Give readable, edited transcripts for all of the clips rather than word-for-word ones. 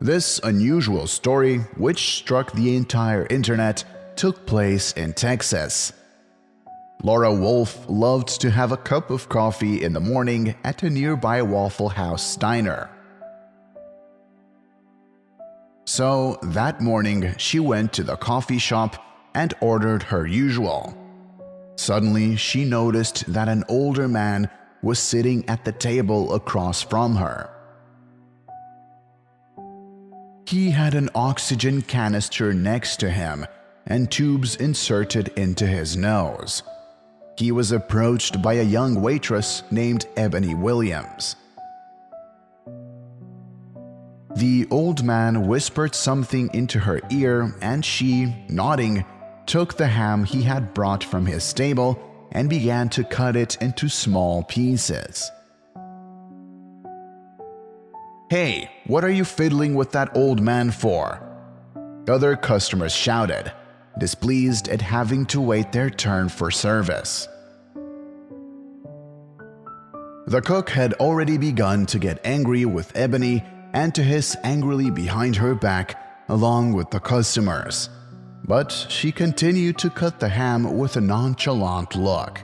This unusual story, which struck the entire internet, took place in Texas. Laura Wolf loved to have a cup of coffee in the morning at a nearby Waffle House diner. So that morning, she went to the coffee shop and ordered her usual. Suddenly, she noticed that an older man was sitting at the table across from her. He had an oxygen canister next to him and tubes inserted into his nose. He was approached by a young waitress named Ebony Williams. The old man whispered something into her ear and she, nodding, took the ham he had brought from his stable and began to cut it into small pieces. "Hey, what are you fiddling with that old man for?" Other customers shouted, displeased at having to wait their turn for service. The cook had already begun to get angry with Ebony and to hiss angrily behind her back along with the customers. But she continued to cut the ham with a nonchalant look.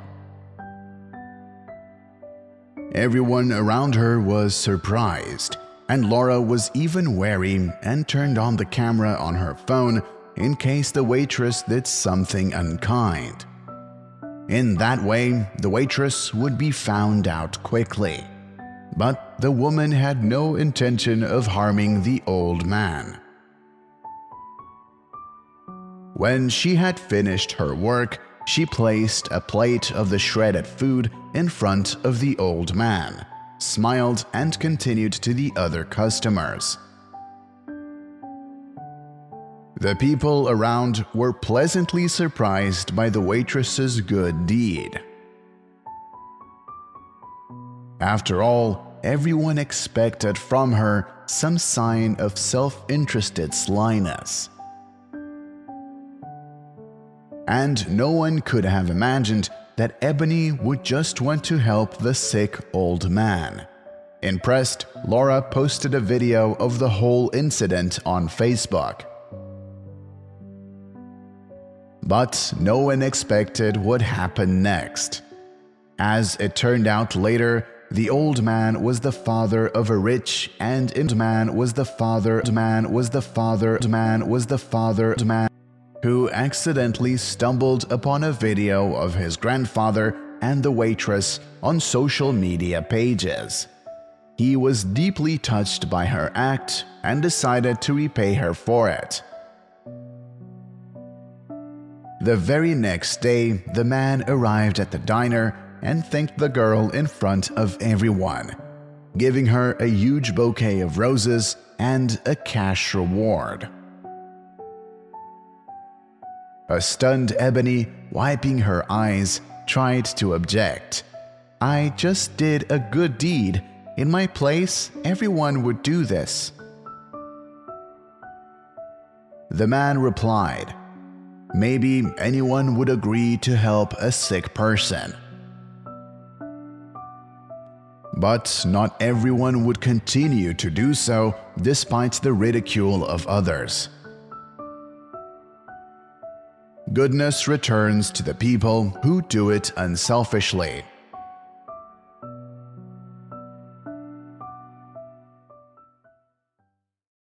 Everyone around her was surprised, and Laura was even wary and turned on the camera on her phone in case the waitress did something unkind. In that way, the waitress would be found out quickly. But the woman had no intention of harming the old man. When she had finished her work, she placed a plate of the shredded food in front of the old man, smiled and continued to the other customers. The people around were pleasantly surprised by the waitress's good deed. After all, everyone expected from her some sign of self-interested slyness. And no one could have imagined that Ebony would just want to help the sick old man. Impressed, Laura posted a video of the whole incident on Facebook. But no one expected what happened next. As it turned out later, the old man was the father of a rich and who accidentally stumbled upon a video of his grandfather and the waitress on social media pages. He was deeply touched by her act and decided to repay her for it. The very next day, the man arrived at the diner and thanked the girl in front of everyone, giving her a huge bouquet of roses and a cash reward. A stunned Ebony, wiping her eyes, tried to object. "I just did a good deed. In my place, everyone would do this." The man replied, "Maybe anyone would agree to help a sick person. But not everyone would continue to do so despite the ridicule of others." Goodness returns to the people who do it unselfishly.